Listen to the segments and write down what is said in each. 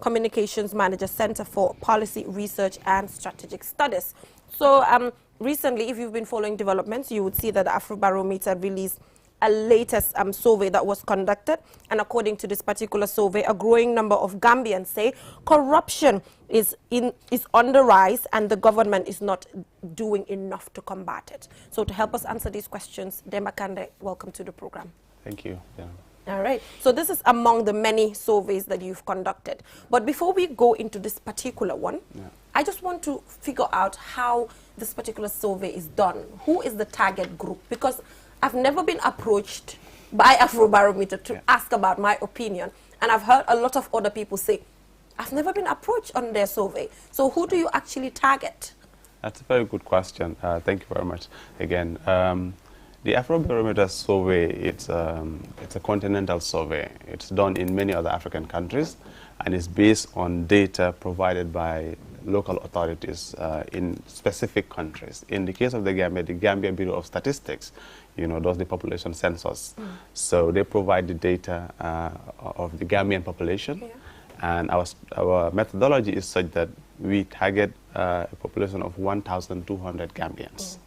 Communications Manager, Center for Policy Research and Strategic Studies. So recently, if you've been following developments, you would see that the Afrobarometer released a latest survey that was conducted, and according to this particular survey, a growing number of Gambians say corruption is on the rise and the government is not doing enough to combat it. So to help us answer these questions, Demba Kande, welcome to the program. Thank you. Yeah. All right, so this is among the many surveys that you've conducted. But before we go into this particular one, I just want to figure out how this particular survey is done. Who is the target group? Because I've never been approached by Afrobarometer to ask about my opinion. And I've heard a lot of other people say, I've never been approached on their survey. So who do you actually target? That's a very good question. Thank you very much again. The Afrobarometer survey, it's a continental survey. It's done in many other African countries, and it's based on data provided by local authorities in specific countries. In the case of the Gambia Bureau of Statistics, does the population census. So they provide the data of the Gambian population, and our methodology is such that we target a population of 1,200 Gambians.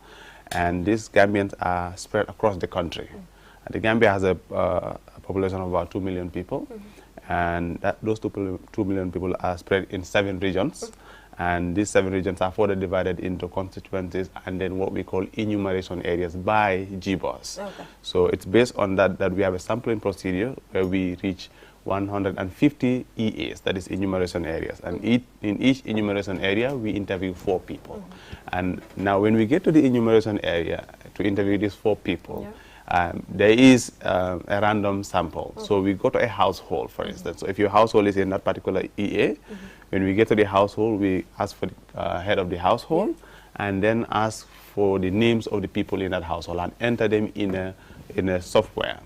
And these Gambians are spread across the country. The Gambia has a population of about 2 million people, and those 2 million people are spread in 7 regions. And these 7 regions are further divided into constituencies and then what we call enumeration areas by GBOS. Okay. So it's based on that we have a sampling procedure where we reach 150 EAs, that is enumeration areas. And in each enumeration area, we interview 4 people. And now when we get to the enumeration area to interview these 4 people, there is a random sample. So we go to a household, for instance. So if your household is in that particular EA, when we get to the household, we ask for the head of the household and then ask for the names of the people in that household and enter them in a software.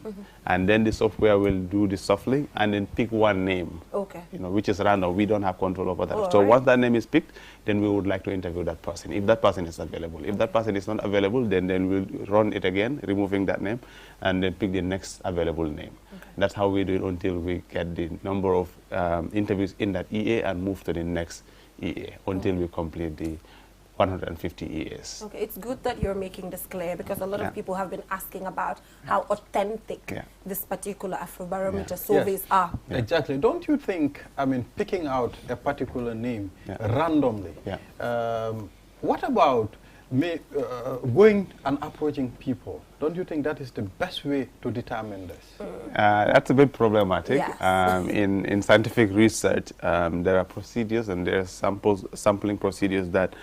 And then the software will do the shuffling and then pick one name, which is random. We don't have control over that. So once that name is picked, then we would like to interview that person, if that person is available. If that person is not available, then we'll run it again, removing that name, and then pick the next available name. That's how we do it until we get the number of interviews in that EA and move to the next EA until we complete the 150 EAs. Okay, it's good that you're making this clear because a lot of people have been asking about how authentic this particular Afrobarometer surveys are. Exactly. Don't you think, picking out a particular name randomly, what about going and approaching people? Don't you think that is the best way to determine this? That's a bit problematic. Yes. In scientific research, there are procedures and there are sampling procedures that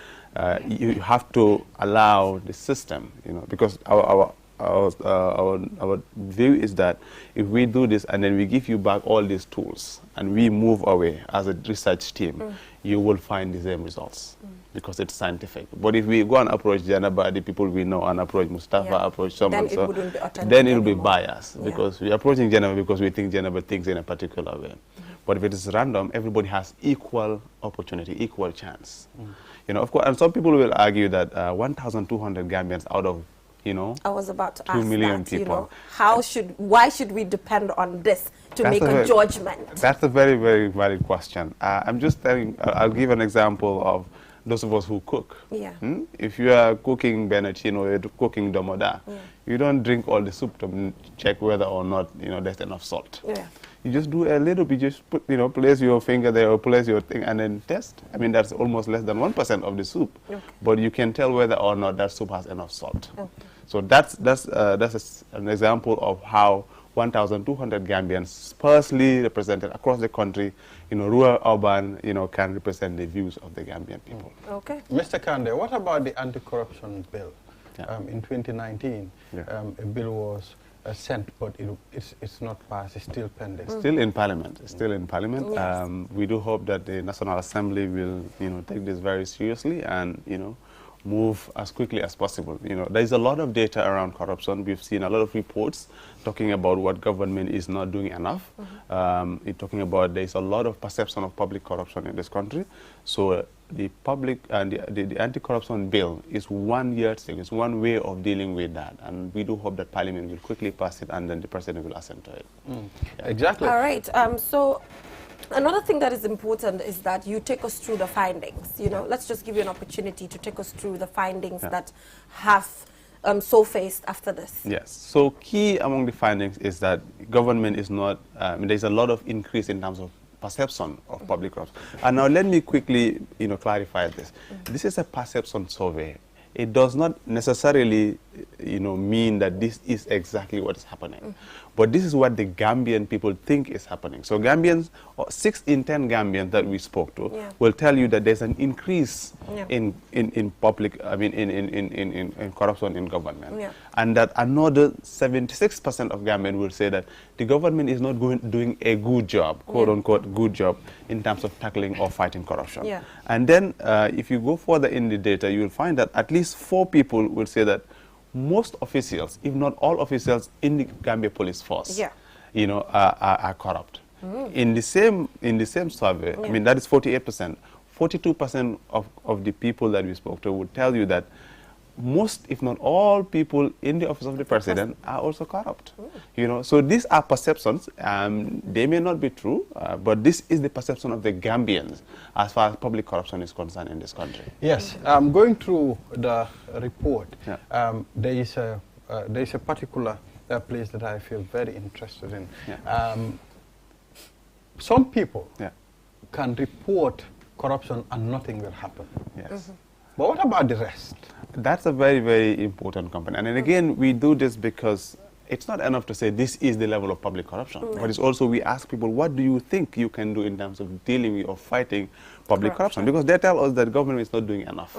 you have to allow the system, because our view is that if we do this and then we give you back all these tools and we move away as a research team, you will find the same results because it's scientific. But if we go and approach Janaba, the people we know, and approach Mustafa, approach someone, then it will be biased because we're approaching Janaba because we think Janaba thinks in a particular way. But if it is random, everybody has equal opportunity, equal chance. Of course, and some people will argue that 1,200 Gambians out of, I was about to 2 ask million that, people. Why should we depend on this to make a judgment? That's a very, very valid question. I'm just telling, I'll give an example of those of us who cook. If you are cooking Benachino, you're cooking Domoda, you don't drink all the soup to check whether or not, there's enough salt. You just do a little bit, just put, place your finger there or place your thing and then test. That's almost less than 1% of the soup. But you can tell whether or not that soup has enough salt. So that's an example of how 1,200 Gambians sparsely represented across the country, rural, urban, can represent the views of the Gambian people. Mr. Kande, what about the anti-corruption bill? In 2019, a bill was sent, but it's not passed. It's still pending. Still in Parliament. It's still in Parliament. Yes. We do hope that the National Assembly will, take this very seriously and, move as quickly as possible. There's a lot of data around corruption. We've seen a lot of reports talking about what government is not doing enough. Talking about there's a lot of perception of public corruption in this country. So the public and the anti-corruption bill is one yardstick. It's one way of dealing with that. And we do hope that Parliament will quickly pass it and then the President will assent to it. Exactly. All right. So Another thing that is important is that you take us through the findings. You know, let's just give you an opportunity to take us through the findings that have surfaced after this. Yes. So key among the findings is that government is not, there's a lot of increase in terms of perception of public corruption. And now let me quickly, clarify this. This is a perception survey. It does not necessarily, mean that this is exactly what is happening. But this is what the Gambian people think is happening. So Gambians, 6 in 10 Gambians that we spoke to will tell you that there's an increase in public, in corruption in government. And that another 76% of Gambians will say that the government is not doing a good job, quote unquote, good job in terms of tackling or fighting corruption. And then if you go further in the data, you will find that at least 4 people will say that most officials, if not all officials in the Gambia police force, are corrupt. In the same survey, I mean, that is 48%. 42% of the people that we spoke to would tell you that most, if not all, people in the office of the president are also corrupt. So these are perceptions. They may not be true, but this is the perception of the Gambians as far as public corruption is concerned in this country. Yes, going through the report, there is a particular place that I feel very interested in. Some people can report corruption and nothing will happen. But what about the rest? That's a very, very important component. And again, we do this because it's not enough to say this is the level of public corruption. But it's also we ask people, what do you think you can do in terms of dealing with or fighting public corruption? Because they tell us that government is not doing enough.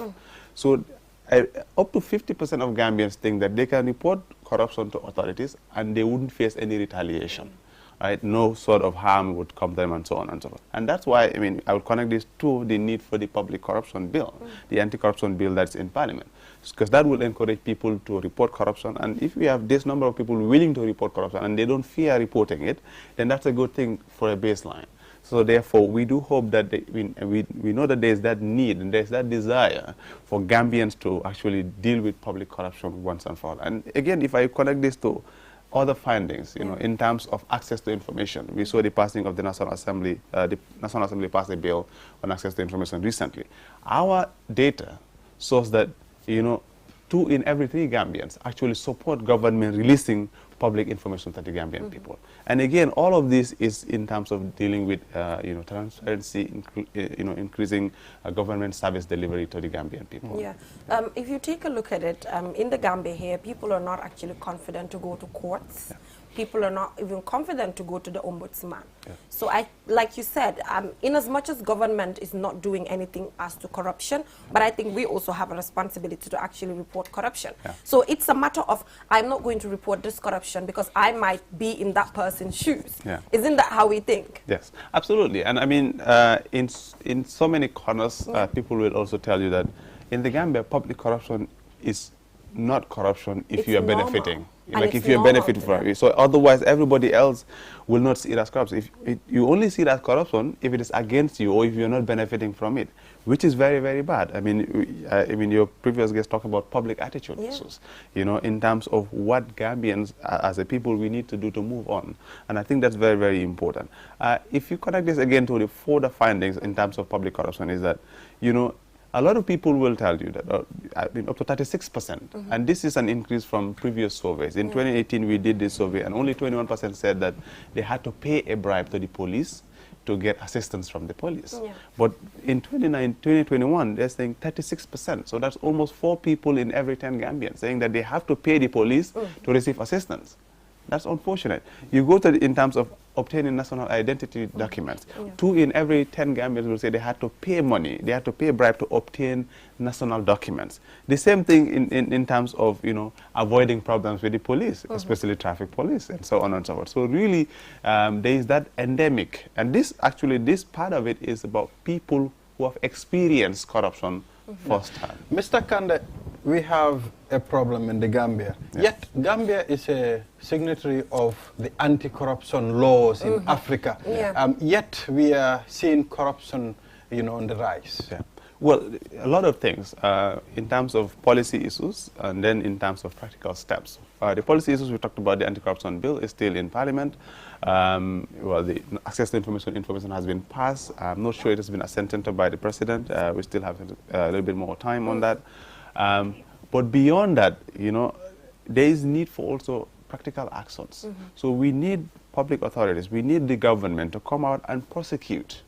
So up to 50% of Gambians think that they can report corruption to authorities and they wouldn't face any retaliation. Right? No sort of harm would come to them and so on and so forth. And that's why, I would connect this to the need for the public corruption bill, the anti-corruption bill that's in Parliament. Because that will encourage people to report corruption. And if we have this number of people willing to report corruption and they don't fear reporting it, then that's a good thing for a baseline. So therefore, we do hope that we know that there's that need and there's that desire for Gambians to actually deal with public corruption once and for all. And again, if I connect this to other findings, in terms of access to information. We saw the passing of the National Assembly. The National Assembly passed a bill on access to information recently. Our data shows that, 2 in every 3 Gambians actually support government releasing public information to the Gambian people. And again, all of this is in terms of dealing with, transparency, increasing government service delivery to the Gambian people. If you take a look at it, in the Gambia here, people are not actually confident to go to courts. People are not even confident to go to the ombudsman. So like you said, in as much as government is not doing anything as to corruption, but I think we also have a responsibility to actually report corruption. So it's a matter of, I'm not going to report this corruption because I might be in that person's shoes. Isn't that how we think? Yes, absolutely. And I mean, in so many corners, people will also tell you that in the Gambia, public corruption is not corruption if you are benefiting. Like if you're benefiting from it. So otherwise, everybody else will not see it as corruption. If you only see it as corruption if it is against you or if you're not benefiting from it, which is very, very bad. I mean, your previous guest talked about public attitude issues, in terms of what Gambians as a people we need to do to move on. And I think that's very, very important. If you connect this again to the further findings in terms of public corruption is that, a lot of people will tell you that up to 36%, and this is an increase from previous surveys. In 2018, we did this survey, and only 21% said that they had to pay a bribe to the police to get assistance from the police. But in 2021, they're saying 36%. So that's almost 4 people in every 10 Gambians saying that they have to pay the police to receive assistance. That's unfortunate. You go to in terms of obtaining national identity documents. 2 in every 10 Gambians will say they had to pay money, they had to pay a bribe to obtain national documents. The same thing in terms of, avoiding problems with the police, especially traffic police and so on and so forth. So really, there is that endemic. And this part of it is about people who have experienced corruption firsthand. Mr. Kande, we have a problem in the Gambia. Yet Gambia is a signatory of the anti-corruption laws in Africa. Yet we are seeing corruption, on the rise. Well, a lot of things in terms of policy issues and then in terms of practical steps. The policy issues we talked about, the anti-corruption bill is still in Parliament. Well, the access to information has been passed. I'm not sure it has been assented to by the President. We still have a little bit more time on that. But beyond that, you know, there is need for also practical actions. So we need public authorities, we need the government to come out and prosecute,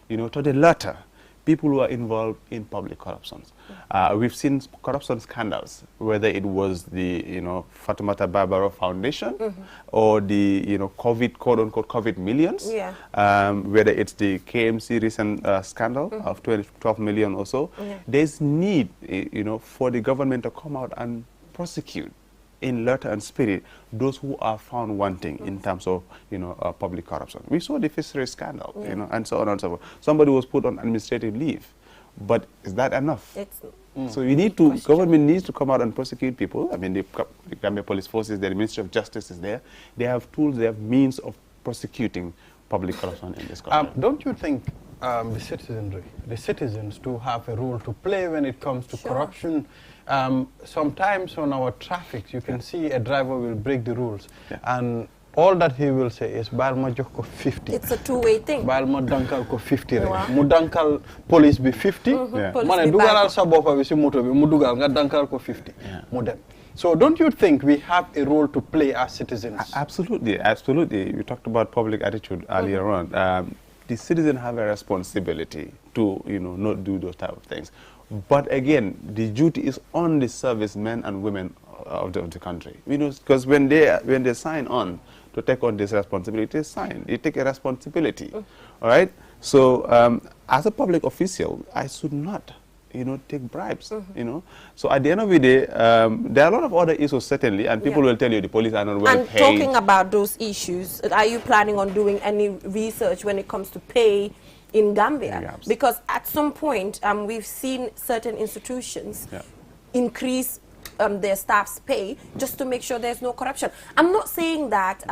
you know, to the letter, people who are involved in public corruptions. We've seen corruption scandals, whether it was the, you know, Fatoumata Barbaro Foundation or the, you know, COVID, quote-unquote, COVID millions, whether it's the KMC recent scandal of 12 million or so. There's need, you know, for the government to come out and prosecute in letter and spirit those who are found wanting in terms of, you know, public corruption. We saw the fisheries scandal, you know, and so on and so forth. Somebody was put on administrative leave, but is that enough? So you need to, government needs to come out and prosecute people. I mean, the Gambia Police Forces, the Ministry of Justice is there. They have tools, they have means of prosecuting public corruption in this country. Don't you think the citizens do have a role to play when it comes to corruption? Sometimes on our traffic, you can see a driver will break the rules, and all that he will say is, "Baal ma jox ko 50." It's a two-way thing. Baal ma dankal ko 50 rek. Mu dankal police bi 50. Mane dugalal sa bopa bi si moto bi mu dugal nga dankal ko 50. Mu dem. So don't you think we have a role to play as citizens? Absolutely, absolutely. You talked about public attitude earlier on. The citizens have a responsibility to, you know, not do those type of things. But again, the duty is on the servicemen and women of the country. You know, because when they sign on to take on this responsibility, you take a responsibility. All right. So as a public official, I should not, you know, take bribes. You know. So at the end of the day, there are a lot of other issues certainly, and people will tell you the police are not well paid. And talking about those issues, are you planning on doing any research when it comes to pay in Gambia? Because at some point we've seen certain institutions increase their staff's pay just to make sure there's no corruption. I'm not saying that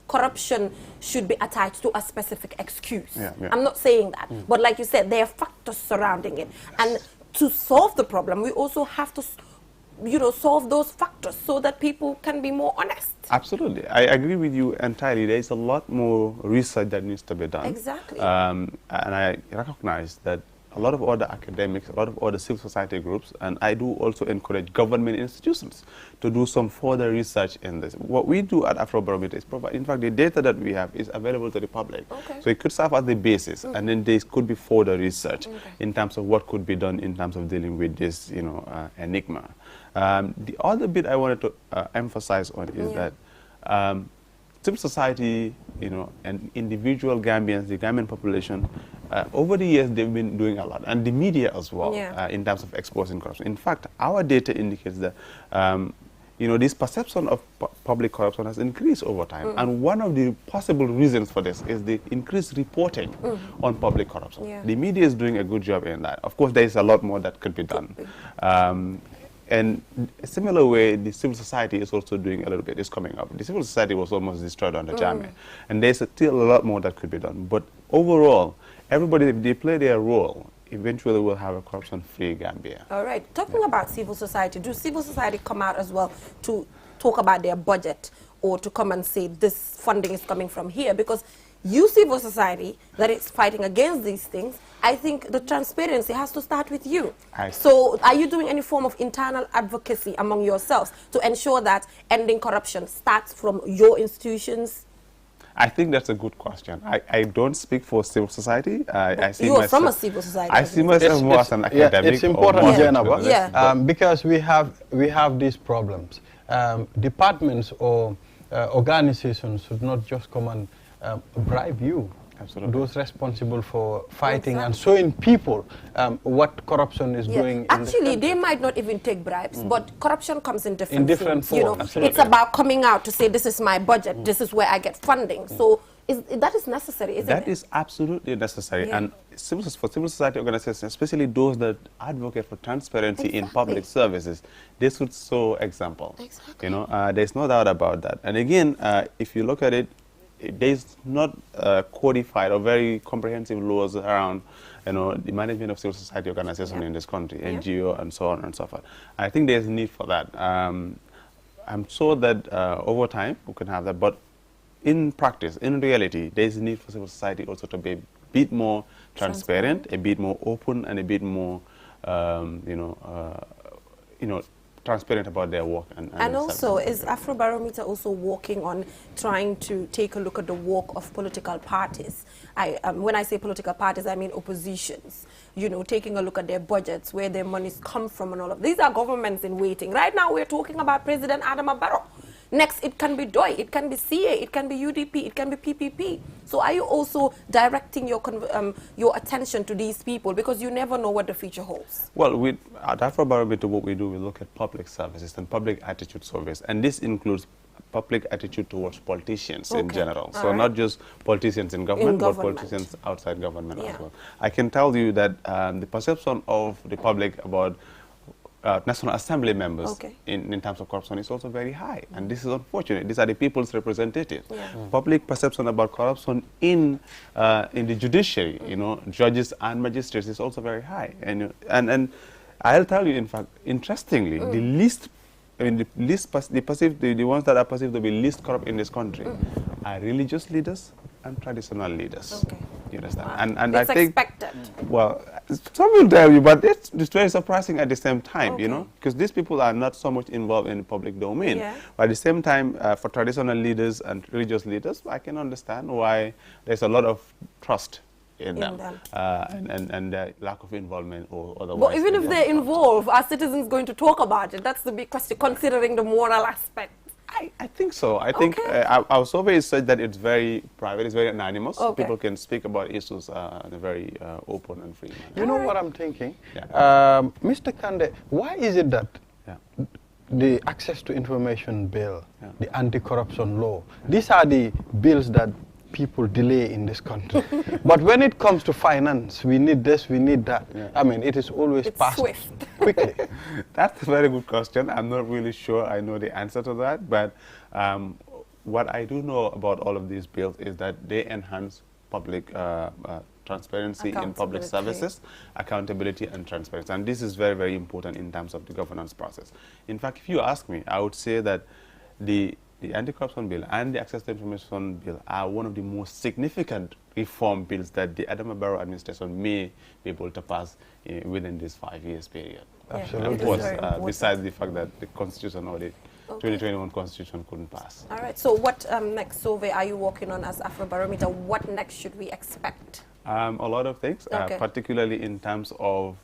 corruption should be attached to a specific excuse. I'm not saying that. But like you said, there are factors surrounding it. And to solve the problem, we also have to, you know, solve those factors so that people can be more honest. Absolutely. I agree with you entirely. There is a lot more research that needs to be done. Exactly. And I recognize that a lot of other academics, a lot of other civil society groups, and I do also encourage government institutions to do some further research in this. What we do at Afrobarometer is provide, in fact, the data that we have is available to the public. So it could serve as the basis, and then there could be further research in terms of what could be done in terms of dealing with this, you know, enigma. The other bit I wanted to emphasize on is that civil society, you know, and individual Gambians, the Gambian population, over the years they've been doing a lot, and the media as well, in terms of exposing corruption. In fact, our data indicates that, you know, this perception of public corruption has increased over time, and one of the possible reasons for this is the increased reporting on public corruption. The media is doing a good job in that. Of course, there is a lot more that could be done. And a similar way, the civil society is also doing a little bit, is coming up. The civil society was almost destroyed under Jammeh, and there's still a lot more that could be done. But overall, everybody, if they play their role, eventually we'll have a corruption-free Gambia. All right. Talking about civil society, do civil society come out as well to talk about their budget or to come and say this funding is coming from here? Because you, civil society, that is fighting against these things, I think the transparency has to start with you. So are you doing any form of internal advocacy among yourselves to ensure that ending corruption starts from your institutions? I think that's a good question. I don't speak for civil society. I see you are from a civil society. I see myself more as an academic. It's important, Jenaba, because we have these problems. Departments or organizations should not just come and bribe you. Those responsible for fighting and showing people what corruption is doing. Actually, they might not even take bribes, but corruption comes in different forms. You know, it's about coming out to say, this is my budget, this is where I get funding. So that is necessary, isn't it? That is absolutely necessary. And for civil society organizations, especially those that advocate for transparency in public services, they should show example. You know, there's no doubt about that. And again, if you look at it, there's not codified or very comprehensive laws around, the management of civil society organization in this country, NGO and so on and so forth. I think there's need for that. I'm sure that over time we can have that, but in practice, in reality, there's a need for civil society also to be a bit more transparent, a bit more open, and a bit more, transparent about their work. And also, is Afrobarometer also working on trying to take a look at the work of political parties? When I say political parties, I mean oppositions. Taking a look at their budgets, where their monies come from, and all of these are governments in waiting. Right now, we're talking about President Adama Barrow. Next, it can be DOI, it can be CA, it can be UDP, it can be PPP. So are you also directing your attention to these people, because you never know what the future holds? Well, at Afrobarometer, what we do, we look at public services and public attitude surveys, and this includes public attitude towards politicians in general. So not just politicians in government, but politicians outside government as well. I can tell you that the perception of the public about National Assembly members in terms of corruption is also very high, and this is unfortunate. These are the people's representatives. Public perception about corruption in the judiciary, judges and magistrates, is also very high. And I'll tell you, in fact, interestingly, the ones that are perceived to be least corrupt in this country are religious leaders and traditional leaders. You understand? And it's I think, expected. Well, some will tell you, but it's very surprising at the same time, because these people are not so much involved in the public domain. But at the same time, for traditional leaders and religious leaders, I can understand why there's a lot of trust in them. And the lack of involvement or otherwise. But even if they're involved, are citizens going to talk about it? That's the big question, considering the moral aspect. I think so. I think our survey said that it's very private, it's very anonymous. People can speak about issues in a very open and free manner. You know what I'm thinking? Mr. Kande, why is it that the Access to Information Bill, the Anti-Corruption Law, these are the bills that people delay in this country? But when it comes to finance, we need this, we need that. I mean, it is always passed quickly. That's a very good question. I'm not really sure I know the answer to that, but what I do know about all of these bills is that they enhance public transparency in public services, accountability and transparency. And this is very, very important in terms of the governance process. In fact, if you ask me, I would say that the Anti-Corruption Bill and the Access to Information Bill are one of the most significant reform bills that the Adama Barrow administration may be able to pass within this 5 years period. Absolutely. Of course, besides the fact that the Constitution or the 2021 Constitution couldn't pass. All right, so what next survey are you working on as Afrobarometer? What next should we expect? A lot of things, particularly in terms of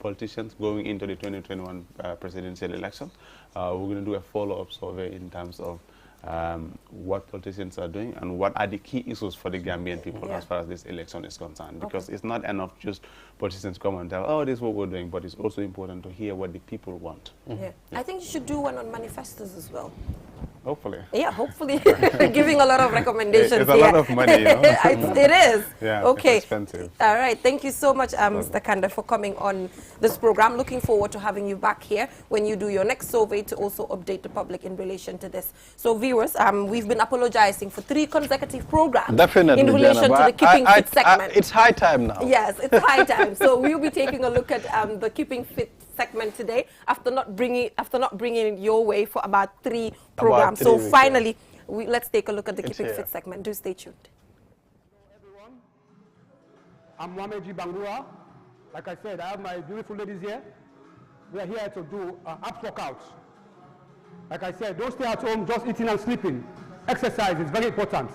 politicians going into the 2021 presidential election. We're going to do a follow-up survey in terms of what politicians are doing and what are the key issues for the Gambian people as far as this election is concerned. Because it's not enough just politicians come and tell, oh, this is what we're doing, but it's also important to hear what the people want. I think you should do one on manifestos as well. Hopefully. Yeah, hopefully. Giving a lot of recommendations. It's a lot of money, it is. Yeah, okay. It's expensive. All right. Thank you so much, Mr. Kanda, for coming on this program. Looking forward to having you back here when you do your next survey to also update the public in relation to this. So, viewers, we've been apologizing for 3 consecutive programs in relation to the Keeping Fit segment. It's high time now. Yes, it's high time. So, we'll be taking a look at the Keeping Fit segment today after not bringing it your way for about 3 programs. So finally, let's take a look at the Keeping Fit segment. Do stay tuned. Hello everyone, I'm Mohamed G. Bangura. Like I said, I have my beautiful ladies here. We are here to do abs workouts. Like I said, don't stay at home just eating and sleeping. Exercise is very important.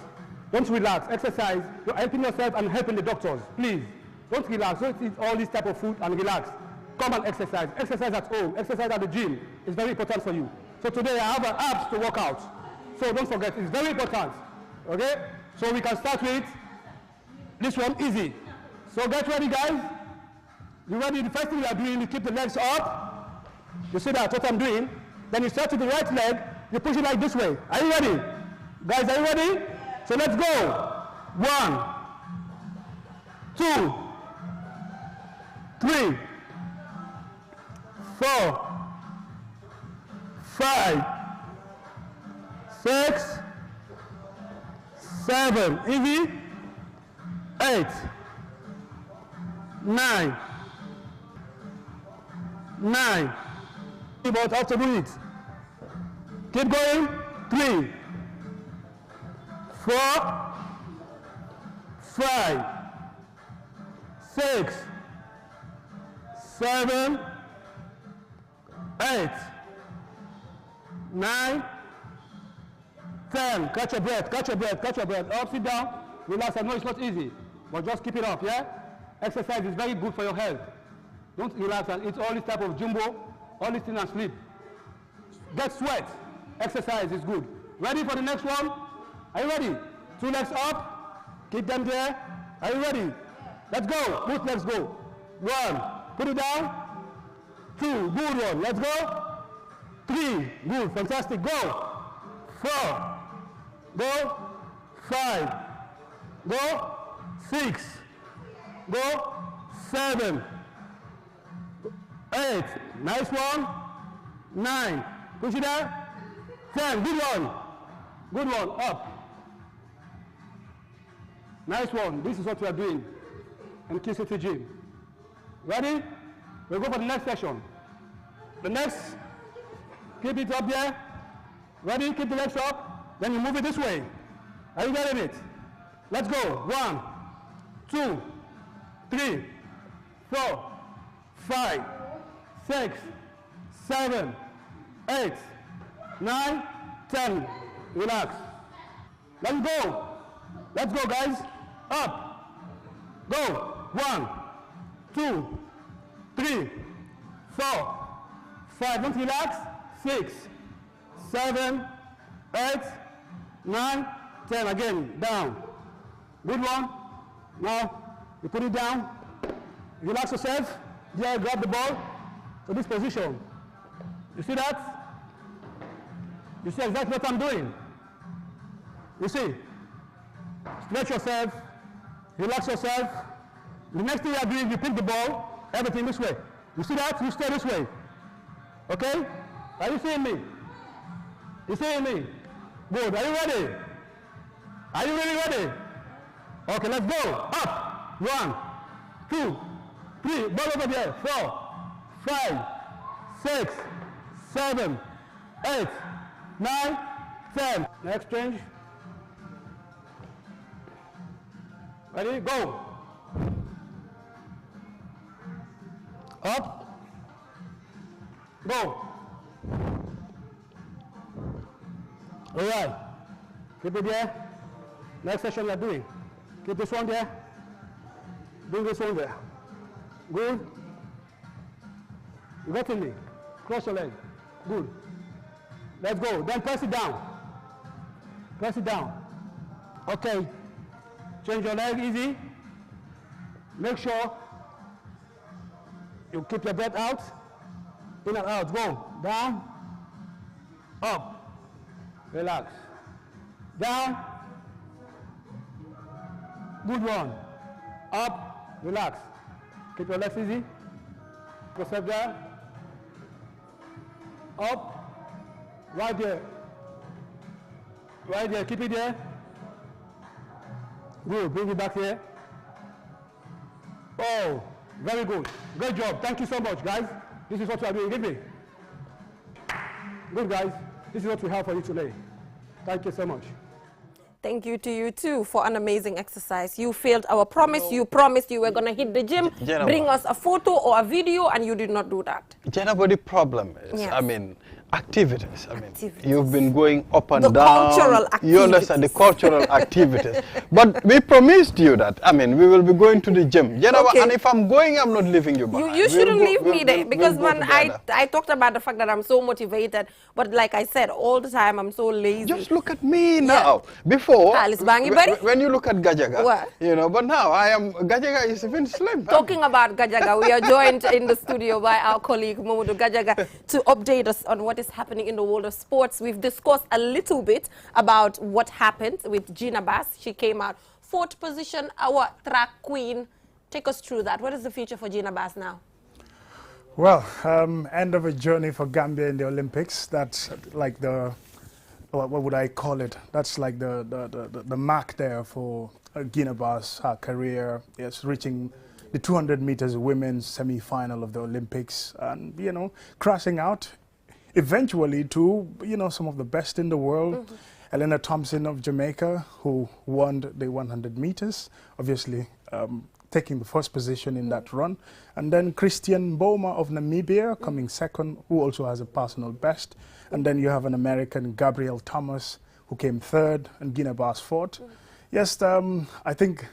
Don't relax. Exercise. You're helping yourself and helping the doctors. Please, don't relax. Don't eat all this type of food and relax. Come and exercise. Exercise at home. Exercise at the gym. It's very important for you. So today I have abs to work out. So don't forget, it's very important. Okay? So we can start with this one, easy. So get ready, guys. You ready? The first thing we are doing, you keep the legs up. You see that, what I'm doing? Then you start with the right leg. You push it like this way. Are you ready? Guys, are you ready? So let's go. 1, 2, 3, 4, 5, 6, 7, easy, 8, 9, 9, but have to do it. Keep going, 3, 4, 5, 6, 7, 8, 9, 10. Catch your breath, catch your breath, catch your breath. Up, sit down, relax. I know it's not easy, but just keep it up, yeah? Exercise is very good for your health. Don't relax and eat all this type of jumbo, all this thing and sleep. Get sweat. Exercise is good. Ready for the next one? Are you ready? 2 legs up. Keep them there. Are you ready? Let's go. Both legs go. 1. Put it down. 2. Good one. Let's go. 3. Good. Fantastic. Go. 4. Go. 5. Go. 6. Go. 7. 8. Nice one. 9. Push it down. 10. Good one. Good one. Up. Nice one. This is what we are doing in Key City Gym. Ready? We'll go for the next session. The next, keep it up there. Ready? Keep the legs up. Then you move it this way. Are you getting it? Let's go. 1, 2, 3, 4, 5, 6, 7, 8, 9, 10. Relax. Let's go. Let's go, guys. Up. Go. 1, 2, 3, 4, 5. Don't relax. 6, 7, 8, 9, 10. Again. Down. Good one. Now you put it down. Relax yourself. Yeah, grab the ball to this position. You see that? You see exactly what I'm doing. You see? Stretch yourself. Relax yourself. The next thing you are doing, you pick the ball, everything this way. You see that? You stay this way. Okay? Are you seeing me? You seeing me? Good. Are you ready? Are you really ready? Okay, let's go. Up. 1, 2, 3. Ball over there. 4, 5, 6, 7, 8, 9, 10. Next change. Ready? Go. Up. Go. All right. Keep it there. Next session we are doing. Keep this one there. Bring this one there. Good. You got me? Cross your leg. Good. Let's go. Then press it down. Press it down. Okay. Change your leg easy. Make sure you keep your breath out. In and out. Go. Down. Up. Relax. Down. Good one. Up. Relax. Keep your legs easy. Yourself there. Up. Right there. Right there. Keep it there. Good. Bring it back here. Oh, very good. Great job. Thank you so much, guys. This is what we are doing. Give me. Good, guys. This is what we have for you today. Thank you so much. Thank you to you too for an amazing exercise. You failed our promise. You promised you were going to hit the gym, bring us a photo or a video, and you did not do that. Jennifer, the problem is, Yes. I mean, activities. I mean, Activities. you've been going up and The down. cultural activities. You understand the cultural activities. But we promised you that. I mean, we will be going to the gym. Jennifer, Okay. and if I'm going, I'm not leaving you behind. You shouldn't leave me there we'll because go man, together. I talked about the fact that I'm so motivated, but like I said, all the time I'm so lazy. Just look at me now. Before, Alice Bangi Bari? when you look at Gajaga, What? you know, but now Gajaga is even slim. Talking about Gajaga, we are joined in the studio by our colleague Momodu Gajaga to update us on what is happening in the world of sports. We've discussed a little bit about what happened with Gina Bass. She came out 4th position, our track queen. Take us through that. What is the future for Gina Bass now? Well, end of a journey for Gambia in the Olympics. That's like the what would I call it? That's like the mark there for Guinea-Bissau's her career. Yes, reaching the 200 meters women's semi-final of the Olympics, and you know, crashing out eventually to, you know, some of the best in the world. Elena Thompson of Jamaica, who won the 100 meters, obviously taking the first position in that run. And then Christian Boma of Namibia coming second, who also has a personal best. And then you have an American, Gabrielle Thomas, who came third, and Guinea-Bissau fourth. Yes, I think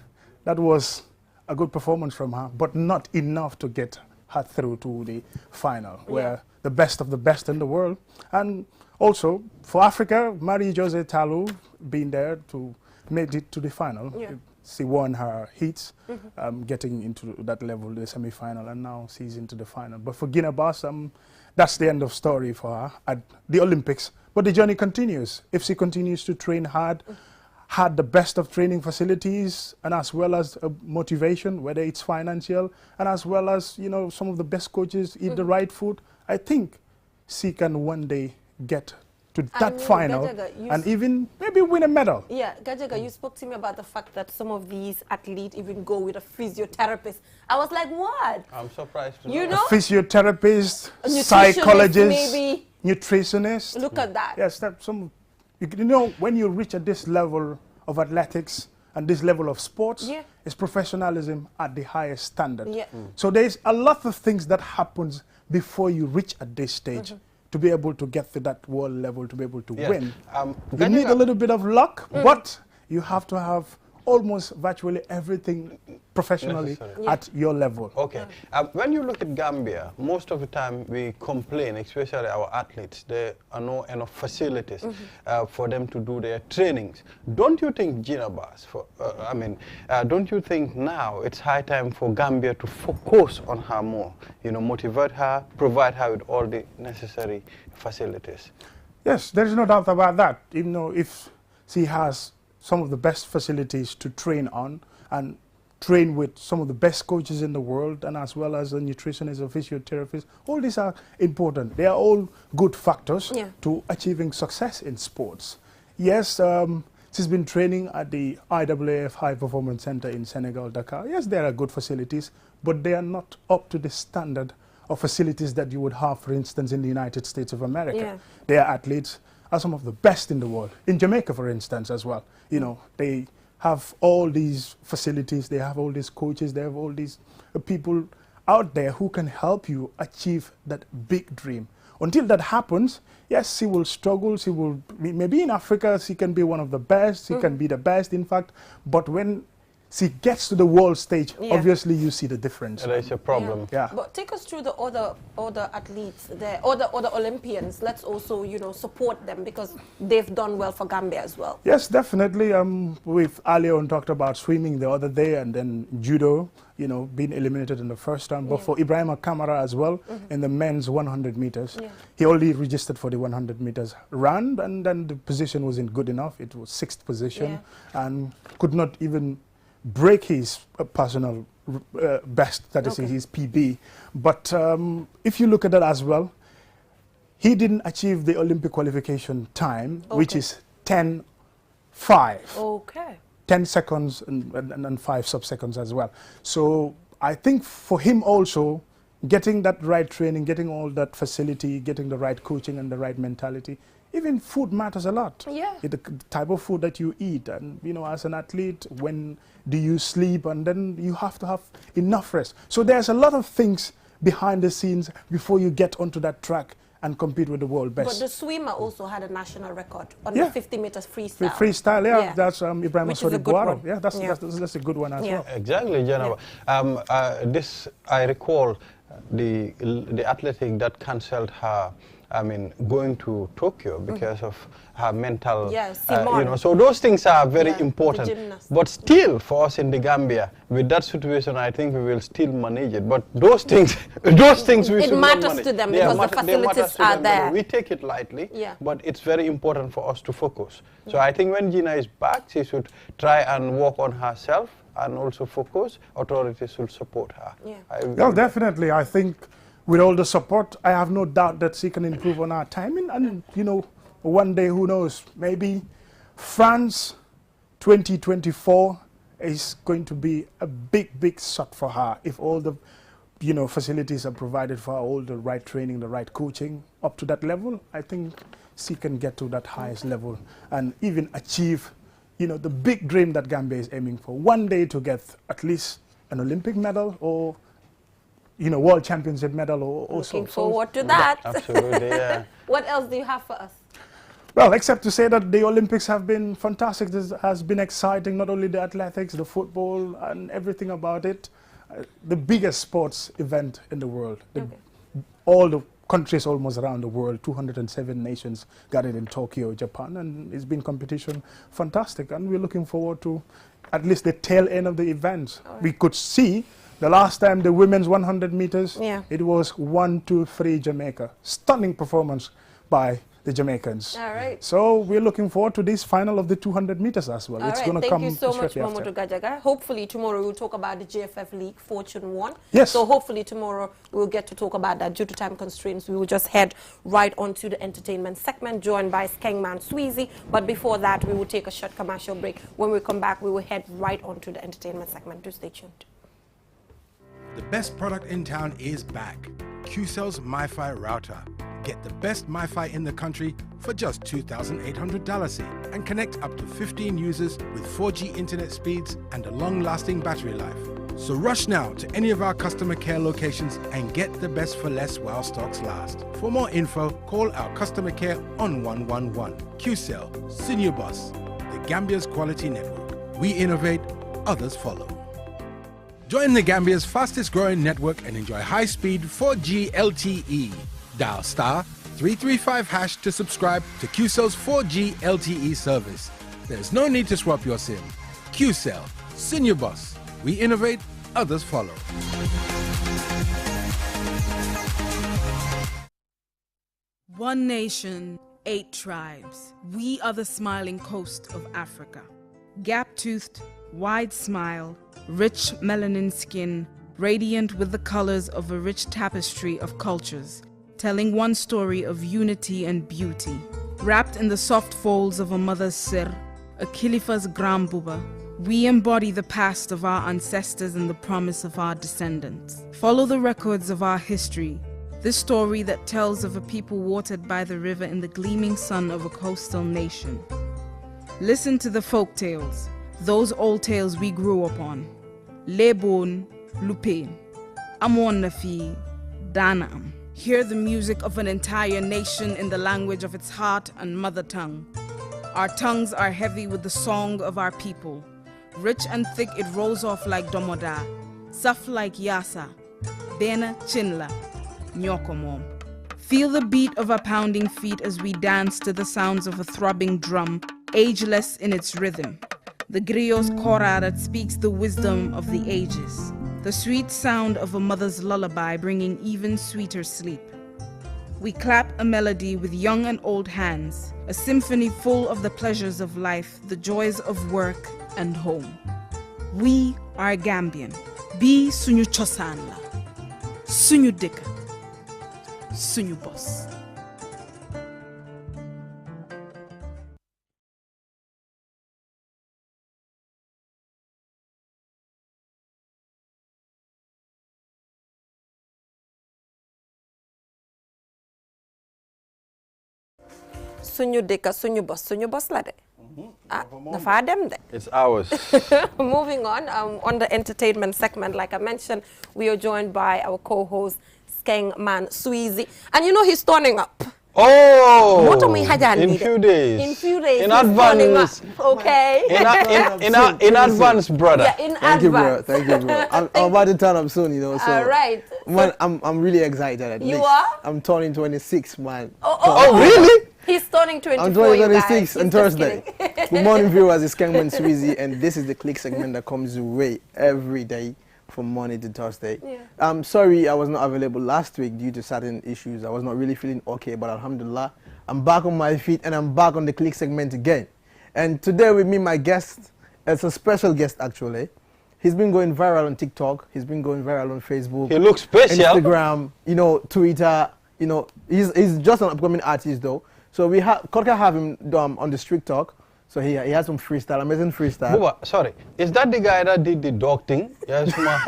that was a good performance from her, but not enough to get her through to the final, where the best of the best in the world. And also, for Africa, Marie-José Talou being there to make it to the final. She won her heats, getting into that level, the semi-final, and now she's into the final. But for Guinea-Bissau, that's the end of story for her at the Olympics. But the journey continues. If she continues to train hard, had the best of training facilities, and as well as motivation, whether it's financial, and as well as, you know, some of the best coaches eat the right food, I think she can one day get to that final and even maybe win a medal. Yeah, Gajaga, you spoke to me about the fact that some of these athletes even go with a physiotherapist. I was like, what? I'm surprised to you know. know? A physiotherapist, A nutritionist, psychologist, maybe. nutritionist. Look at that. Yes, that's some. You know, when you reach at this level of athletics and this level of sports, it's professionalism at the highest standard. So there's a lot of things that happens before you reach at this stage to be able to get to that world level, to be able to win. You need a little bit of luck, but you have to have almost virtually everything professionally at your level. Okay. When you look at Gambia, most of the time we complain, especially our athletes, there are no enough facilities for them to do their trainings. Don't you think, Guinea-Bissau, don't you think now it's high time for Gambia to focus on her more, you know, motivate her, provide her with all the necessary facilities? Yes, there is no doubt about that. Even though if she has some of the best facilities to train on and train with some of the best coaches in the world, and as well as a nutritionist, a physiotherapist, all these are important. They are all good factors to achieving success in sports. Yes, she's been training at the IAAF High Performance Center in Senegal, Dakar. Yes, there are good facilities, but they are not up to the standard of facilities that you would have, for instance, in the United States of America. Their athletes are some of the best in the world. In Jamaica, for instance, as well. You know, they have all these facilities, they have all these coaches, they have all these people out there who can help you achieve that big dream. Until that happens, yes, she will struggle, she will, maybe in Africa, she can be one of the best, she can be the best, in fact, but when she gets to the world stage, obviously you see the difference. There's a problem. But take us through the other athletes, the other Olympians. Let's also, you know, support them because they've done well for Gambia as well. Yes, definitely. We've earlier on talked about swimming the other day, and then judo, you know, being eliminated in the first round. But for Ibrahima Kamara as well, in the men's 100 meters, he only registered for the 100 meters run, and then the position wasn't good enough. It was 6th position and could not even break his personal best, that is his PB. But if you look at that as well, he didn't achieve the Olympic qualification time, which is 10:05. 10 seconds and 5 sub-seconds as well. So I think for him also, getting that right training, getting all that facility, getting the right coaching and the right mentality, even food matters a lot. The type of food that you eat, and you know, as an athlete, when do you sleep, and then you have to have enough rest. So there's a lot of things behind the scenes before you get onto that track and compete with the world best. But the swimmer also had a national record on the 50 meters freestyle. Freestyle, that's Ibrahima Sori-Guaro. Yeah, that's a good one as well. Exactly, Jennifer. This, I recall, the athletic that cancelled her, going to Tokyo because of her mental, you know, so those things are very important. But still, for us in the Gambia, with that situation, I think we will still manage it. But those things, we should not manage. To them because the facilities are there. We take it lightly, but it's very important for us to focus. So I think when Gina is back, she should try and work on herself and also focus. Authorities should support her. Well, definitely. I think with all the support, I have no doubt that she can improve on her timing and, you know, one day, who knows, maybe France 2024 is going to be a big shot for her if all the facilities are provided for her, all the right training, the right coaching up to that level. I think she can get to that highest level and even achieve the big dream that Gambia is aiming for, one day to get at least an Olympic medal or world championship medal or so. Looking forward to that. Absolutely, yeah. What else do you have for us? Well, except to say that the Olympics have been fantastic. This has been exciting, not only the athletics, the football, and everything about it. The biggest sports event in the world. All the countries almost around the world, 207 nations gathered in Tokyo, Japan, and it's been competition fantastic. And we're looking forward to at least the tail end of the events. Right. We could see the last time the women's 100 meters, it was 1-2-3 Jamaica. Stunning performance by the Jamaicans. All right. So we're looking forward to this final of the 200 meters as well. It's going to come. Thank you so much, Mamadou Gajaga. Hopefully tomorrow we'll talk about the GFF League, Fortune 1. Yes. So hopefully tomorrow we'll get to talk about that. Due to time constraints, we will just head right on to the entertainment segment, joined by Skengman Sweezy. But before that, we will take a short commercial break. When we come back, we will head right on to the entertainment segment. Do stay tuned. The best product in town is back. QCell's MiFi router. Get the best MiFi in the country for just $2,800 and connect up to 15 users with 4G internet speeds and a long-lasting battery life. So rush now to any of our customer care locations and get the best for less while stocks last. For more info, call our customer care on 111. QCell, Senior Boss, the Gambia's quality network. We innovate, others follow. Join the Gambia's fastest growing network and enjoy high-speed 4G LTE. Dial *335# to subscribe to QCell's 4G LTE service. There's no need to swap your SIM. QCell, Senior Boss. We innovate, others follow. One nation, 8 tribes. We are the smiling coast of Africa. Gap-toothed, wide smile, rich melanin skin, radiant with the colors of a rich tapestry of cultures, telling one story of unity and beauty. Wrapped in the soft folds of a mother's sir, a Khalifa's grambuba, we embody the past of our ancestors and the promise of our descendants. Follow the records of our history, this story that tells of a people watered by the river in the gleaming sun of a coastal nation. Listen to the folk tales, those old tales we grew up on. Lebon, Lupain, Amon Nafi, Danaam. Hear the music of an entire nation in the language of its heart and mother tongue. Our tongues are heavy with the song of our people. Rich and thick it rolls off like domoda, soft like yasa, bena chinla, nyokomom. Feel the beat of our pounding feet as we dance to the sounds of a throbbing drum, ageless in its rhythm. The griot's kora that speaks the wisdom of the ages. The sweet sound of a mother's lullaby bringing even sweeter sleep. We clap a melody with young and old hands, a symphony full of the pleasures of life, the joys of work and home. We are Gambian. Be sunyu chosanla, sunyu dika, sunyu boss. Sunyu deka, sunyu boss la de. Nafa dem de. It's ours. Moving on the entertainment segment, like I mentioned, we are joined by our co-host, Skengman Sweezy. And you know he's turning up. Oh! In few days. In few days. In advance. Okay. In advance, brother. Yeah, in advance. Thank you, bro. I'm about to turn up soon, so. All right. Man, I'm really excited at least. You are? I'm turning 26, man. Oh, really? He's turning 24, I'm turning 26 you guys. on Thursday. Good morning, viewers. It's Skengman Sweezy, and this is the Click segment that comes your way every day from Monday to Thursday. Yeah. I'm sorry I was not available last week due to certain issues. I was not really feeling okay, but alhamdulillah, I'm back on my feet and I'm back on the Click segment again. And today with me, my guest, it's a special guest actually. He's been going viral on TikTok. He's been going viral on Facebook. He looks special. Instagram, Twitter. He's just an upcoming artist though. So we have Korka have him on the street talk. So he has some freestyle, amazing freestyle. Buba, sorry, is that the guy that did the dog thing? Yeah, Suma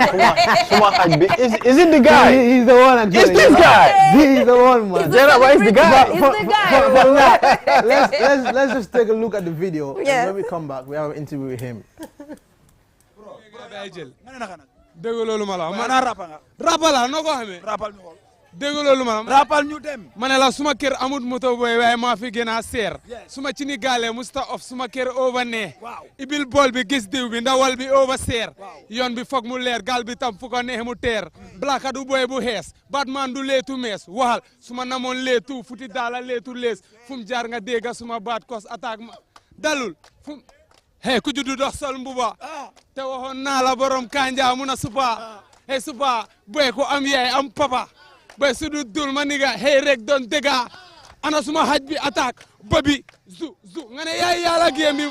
is it the guy? He's the one actually. It's this guy. He's the one, man. Why is the guy? Let's just take a look at the video. Yes. And when we come back, we have an interview with him. Rapal ñu dem manela suma kër amut moto boy way ma fi gëna ser suma ci ni galé musta of suma kër over ne ibil bol bi gis diw bi ndawal bi over ser yoon bi fokk mu leer gal bi tam fu ko neex mu teer blaka du boy bu xees batman du leetu mees waxal suma namoon leetu futi dala leetu lees fum jaar nga dégga suma baat kos attaque dalul fum hey ku juddu dox sol mbuba te waxoon naa la borom kanja mu na supa hey supa boy ko am yaay am papa bay sudu dul ma niga hey rek don dega ana suma haj bi attaque babi zu nga ne yaay yàlla géemi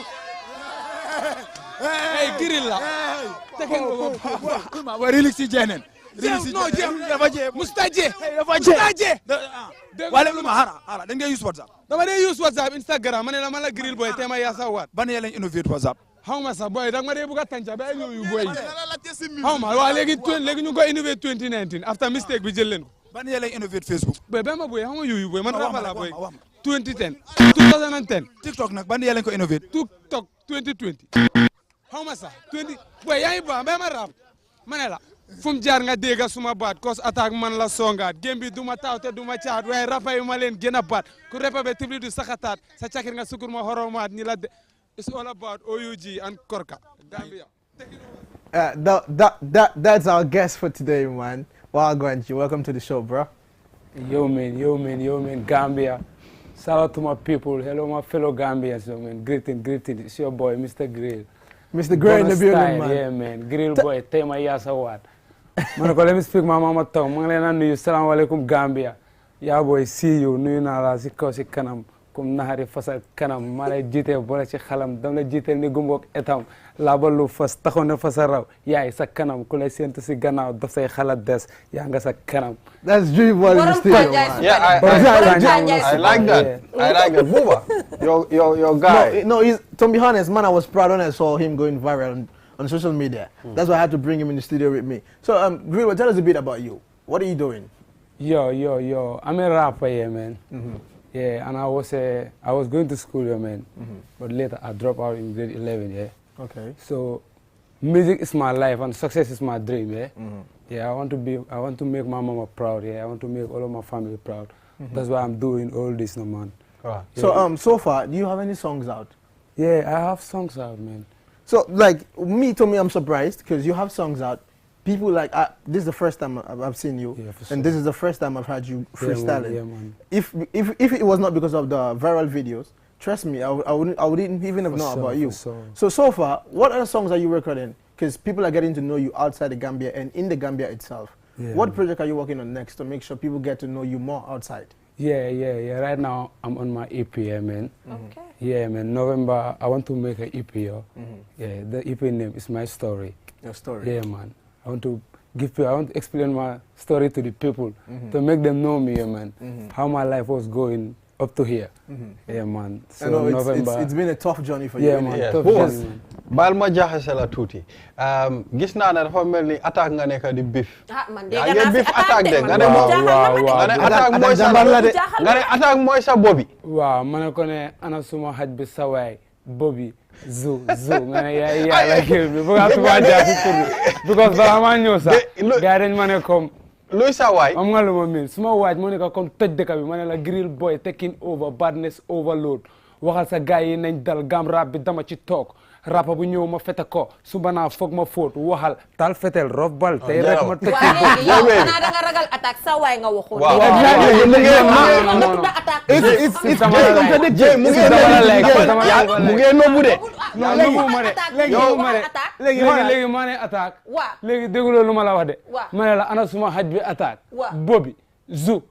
hey giril la tekel ko ma wa relix ci jenen no dafa je mustaje wala lu ma hara da ngay use WhatsApp dama day use WhatsApp Instagram mané la mala giril boy tema ya sa wat ban yelen innovate WhatsApp xawma sa boy da nga day buga tancha ba ñew yu boy xawma wa legi ñu ko innovate 2019 after mistake bi jël leen ban yele innovate Facebook boy bema boy xam nga yoyu boy man rapala boy 2010 TikTok nak ban yele ko innovate TikTok 2020 xawma sa 20 boy yaay ba bema rap manela fum jaar nga dega suma baat cause attaque man la songaat gembi duma tawte duma caat way rapay ma leen gëna baat ku repabe tibli du saxataat sa cakir nga sukur ma horomaat ni la it's all about OUG and Korka Gambia. That's our guest for today, man. Welcome to the show, bro. Yo, man, Gambia. Shout out to my people. Hello, my fellow Gambians, yo, man. Greeting. It's your boy, Mr. Grill. Mr. Grill in the building, man. Yeah, man. Grill boy, tema yasa wat. Man, let me speak my mama tongue. Man, let me know. Assalamu alaikum, Gambia. Yeah, boy, see you. Nuyu na la si kaw si kanam. Comme nahari fasal kanam. Ma lay jiite boole ci xalam. Dam la jiite ni gumbok etam. Labalu fas taxaw na fa sa raw yaay sa kanam ku lay séntu si gannaaw daf say xalaat des yaa nga sa kanam. That's dream boy in the studio. Yeah, I like that. I like that. Buba, your guy. No, to be honest, man, I was proud when I saw him going viral on social media. That's why I had to bring him in the studio with me. So, Greenwood, tell us a bit about you. What are you doing? Yo. I'm a rapper, yeah, man. Yeah, and I was going to school, yeah, man. But later I dropped out in grade 11, yeah. Okay. So, music is my life and success is my dream, yeah. Yeah, I want to make my mama proud, yeah. I want to make all of my family proud. That's why I'm doing all this, no, man. Right. Yeah. So far, do you have any songs out? Yeah, I have songs out, man. So, like, to me, I'm surprised because you have songs out. People like, this is the first time I've seen you, and this is the first time I've heard you freestyling. Yeah, man. If it was not because of the viral videos, trust me, I wouldn't even have known about you. So far, what other songs are you recording? Because people are getting to know you outside the Gambia and in the Gambia itself. Yeah, what project are you working on next to make sure people get to know you more outside? Yeah. Right now, I'm on my EP, yeah, man. Okay. Yeah, man. November, I want to make an EP, yeah. The EP name is My Story. Your story? Yeah, man. I want to explain my story to the people to make them know me, yeah, man. How my life was going up to here. Yeah, man. So November, it's been a tough journey for you. Yeah, man. Tough journey, man. Baal ma jaxase la tuuti gis naa ne dafa mel ni attaque nga nekk di bif. Man dégg naa fi attaque de nga ne attaque mooy sa bobi. Waaw ma ne ko ne ana suma xaj bi sa waay bobi zu nga ne yaay la kër bi bu nga tuma jaasi tur bi because bala ma ñëw sax gars dañ ma ne comme luy sa waay am nga lu ma miin suma waaj moo ne ko comme tëj dëkk bi ma ne la grill boy taking over badness overload waxal sa gars yi nañ dal gam rap bi dama ci toog rapa bu ñëw ma fete ko suba naa foog ma fóot waxal tal fetel rof bal tey rek ma tëj yow xanaa da nga ragal attaque sa waay nga waxoon mu ngeen nobbu de léegi maa ne attaque léegi dégguloo lu ma la wax de ma ne la ana suma xaj bi attaque bobi zu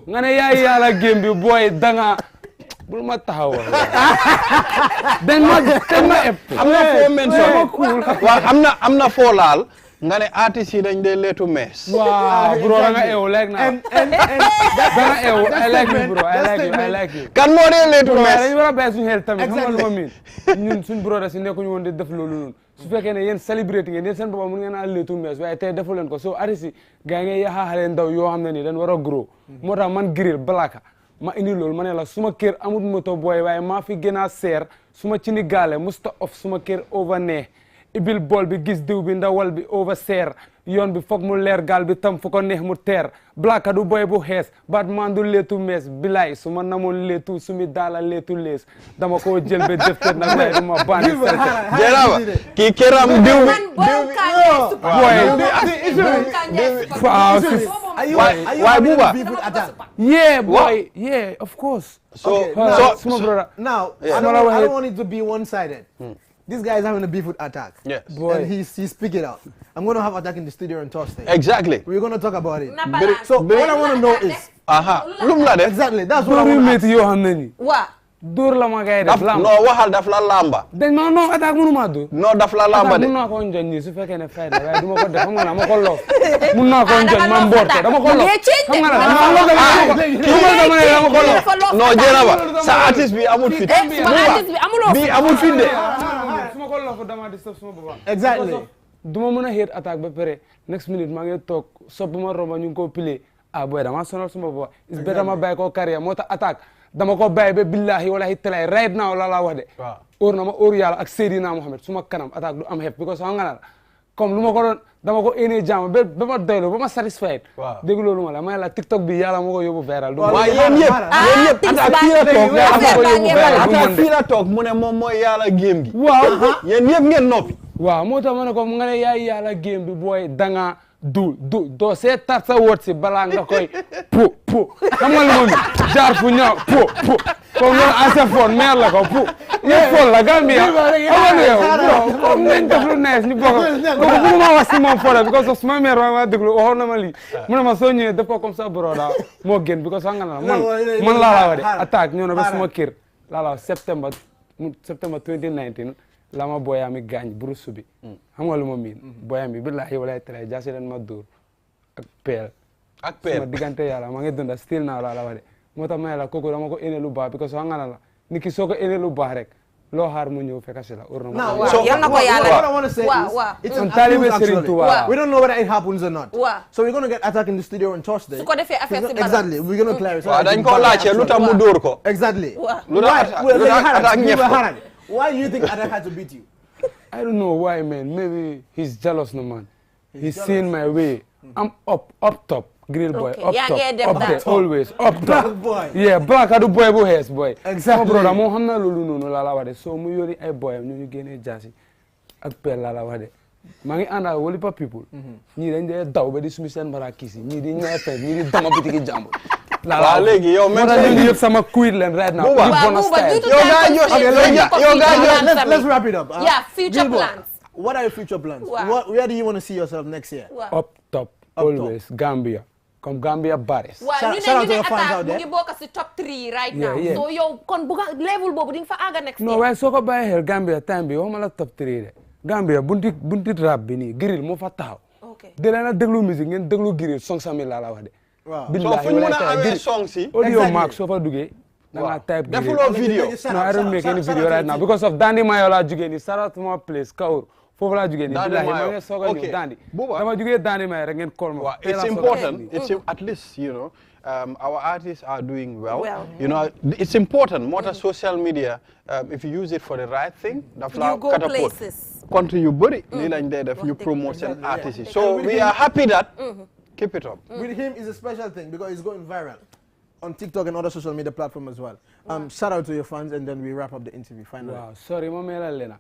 nga ne yaay yàlla gém bi booy danga bul ma taxaw den ma ep am na foo mention waaw am na foo laal nga ne artiste yi dañ dee leetu mees. Wow, bro, nga ew like now. And that's ew, I like you, bro. I like you. Kan moo dee leetu mees. Dañu war a bàyyi suñu xel tamit. Xam nga lu ma miin. Ñun suñu brother si nekkuñu woon di def loolu noonu. Su fekkee ne yéen celebrate ngeen yéen seen boppam mun ngeen a leetu mees waaye tey defu leen ko so artiste yi gaa ngi yaxaaxale ndaw yoo xam ne nii dañ war a grow. Moo tax man grill blaka ma indi loolu ma ne la suma kër amul moto booy waaye maa fi gën a seer suma ci ni gaale musta off suma kër over neex ibil bool bi gis diw bi ndawal bi over seer yoon bi foog mu leer gaal bi tam fu ko neex mu teer blaka du boy bu xees baat man du leetu mees bilaay su ma namoon leetu su mi daala leetu lees dama koo jël ba def te nag waaye du ma bandi jërëjëf kii këram diw why Buba? Yeah, boy. Yeah, of course. So now, I don't want it to be one-sided. This guy is having a beef with Attack. Yes. Boy. And he's speaking out. I'm going to have Attack in the studio on Thursday. Exactly. We're going to talk about it. So what I want to know is... Exactly. That's what I want to ask. What? Dur la ma gay def lamba no waxal daf la lamba dañ non Attack mënu ma dur no daf la lamba de mënu na ko njoñ ni su fekkee ne fay da waaye duma ko def xam nga ma ko loof mënu na ko njoñ ma mborte dama ko loof xam nga dama ko loof non jëraba sa artiste bi amul fit bi amul fit de suma ko loof dama di suma baba exactly duma mën a hit Attack ba pare next minute ma ngi toog soppuma romba ñu ko pilé boy dama sonal suma baba is better ma bay ko carrière moo tax Attack dama ko bàyyi ba billahi wallahi talay right now la wax de óor na ma óor yàlla ak Seydina Mohamed suma kanam Attack du am xeeb because xam nga na comme lu ma ko doon dama ko énee jàmm ba ma doylu ba ma satisfied dégg loolu ma la may la TikTok bi yàlla moo ko yóbbu viral waaye yéen yëpp Attack fii la toog mu ne moom mooy yàlla game gi waaw yéen yëpp ngeen noppi waaw moo tax ma ne ko mu nga ne yaay yàlla game bi booy danga doo see tar sa wóot si balaa nga koy po xam nga lu ma jaar fu ñaaw po comme noonu asa foon meer la ko po yëpp foon la Gambia xamal yow bro comme nañ def lu nees ñu bokk ko bu ma wax si moom fo because of suma meer ma déglu waxoon na ma lii mu ne ma soo ñëwee def ko comme ça bro daa moo gën because xam nga na man laa la wax de Attack ñëw na ba suma kër laa la wax September 2019 lama boyami gaañ burusu bi xam nga lu ma miin boyami billahi wala tray jaasi leen ma dóor ak peel sama diggante yàlla ma ngi dunda still naa la wax de moo tax ma la kooku dama ko ene lu baax because xam nga la nit ki soo ko ene lu baax rek loo xaar mu ñëw fekk si la or na ma so what I want to say is it's an abuse actually. We don't know whether it happens or not. So we're going to get Attack in the studio on Thursday. Exactly. We're going to clarify. dañ ko laajte lu tax mu dóor ko exactly. Why do you think Attack had to beat you? I don't know why, man. Maybe he's jealous, no man. He's seen my way. I'm up top, grill boy, up there, always, up top. Black boy. Yeah, black adu boy bu hess boy. Exactly. My brother, mo xamna lolu nonu la wade. So mu yori ay boyam ñu gëné jassi ak pel la wade. Ma ngi anda woli pa people. Ñi dañ dé daw ba di sumi sen barakisi, ñi di ñay fay, ñi di dama bitiki jambo. La legi yow même yëpp sama quit leen right now. Let's wrap it up. Yeah, future plans. What are your future plans? Where do you want to see yourself next year? Up top, always Gambia. Come Gambia Baris. Shout out to your fans out there. You book as the top 3 right now. So you kon buga level bobu ding fa aga next year. No, way soko baye hel Gambia time bi waxuma la top 3 de. Gambia bunti rap bi ni grill mo fa taxaw. Okay. De la déglu musique ngeen déglu grill song samil la wax de. So fu ñu mën a amee song si audio mark soo fa duggee da nga type defuloo video no I don't make any video right now because of Dandy Mayo laa jugee ni shout out to my place Kaur foofu laa jugee ni billahi ma ngi soog a ñëw Dandy dama jugee Dandy Mayo rek ngeen call ma it's important at least you know our artists are doing well. You know, it's important. More social media, if you use it for the right thing, you go places. Country you body, you promote an artist. So we are happy that keep it up. With him is a special thing because it's going viral on TikTok and other social media platforms as well. Shout out to your fans and then we wrap up the interview finally. Wow, sorry, Mamela Lena.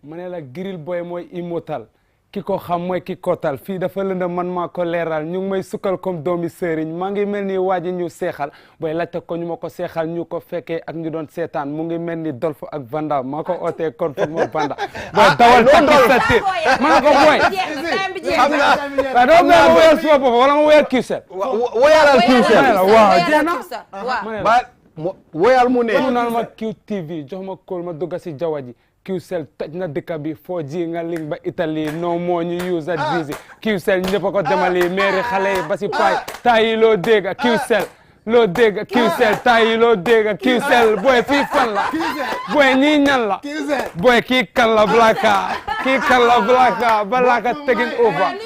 Manela grill boy moy immortal. Kiko xam moy kiko tal fi dafa lënd man ma ko leral ñu ngi may sukkal comme doomi sëriñ ma ngi melni waji ñu séxal boy laajte ko ñu mako séxal ñu ko féké ak ñu doon sétane mu ngi melni Dolfo ak Vanda mako oté kon fa mo Vanda boy dawal takki man ko boy ba do me woyal so bobo wala mo woyal Qcell woyalal Qcell waaw jeena ba woyal mu ne ñu naan ma QTV jox ma kol ma dugg ci jawaji QCell toj na dëkk bi 4G nga link ba Italie no more ñu use at busy QCell ñëpp ko demali mairie xale yi ba si paay tayi loo dégg QCell loo dégg QCell tayi loo dégg QCell boy fii fan la boy ñii ñan la boy kii kan la Blacka taking over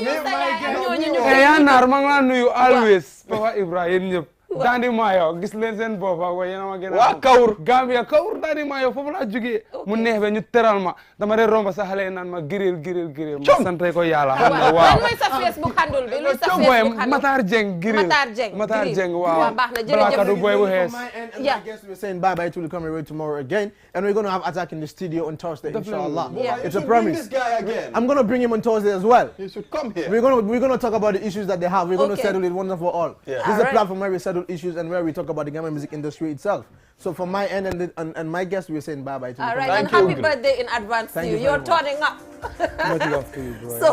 yaa naar ma ngi la nuyu always Papa Ibrahim ñëpp Dandi Mayo gis leen seen boppa wa yéen a ma gën a waa Kawur Gambia Kawur Dandi Mayo foofu laa jógee mu neex be ñu teral ma dama de romba sa xale yi naan ma giril ma sante ko yàlla xam nga waaw mooy sa Facebook handle bi luy sa Facebook handle Matar Jeng giril Matar Jeng waaw baax na jërëjëf du boy bu xees I guess we're saying bye to the coming away tomorrow again and we're going to have Attack in the studio on Thursday inshallah. It's a promise. This guy again. I'm going to bring him on Thursday as well. He should come here. We're going to talk about the issues that they have. We're going to settle it once and for all. This is a platform where we settle issues and where we talk about the Gambian music industry itself. So for my end and my guest, we're saying bye-bye to you. All right, and happy birthday in advance to you. You're turning up. Much love to you, bro. So,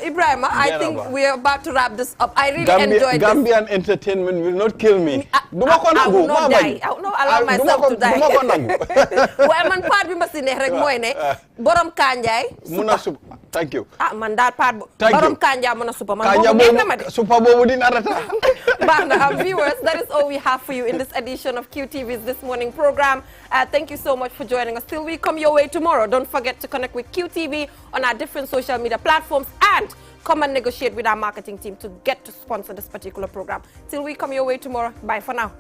Ibrahim, I think we're about to wrap this up. I really enjoyed this. Gambian entertainment will not kill me. I will not die. I will not allow myself to die. Well, man, part bi ma si neex rek mooy ne borom kanjaay. Muna sup. Thank you. Man daal part borom kanjaay muna supa. Man kanja boobu supa boobu dina rata. Viewers, that is all we have for you in this edition of QTV's This Morning program. Thank you so much for joining us. Till we come your way tomorrow, don't forget to connect with QTV on our different social media platforms and come and negotiate with our marketing team to get to sponsor this particular program. Till we come your way tomorrow, bye for now.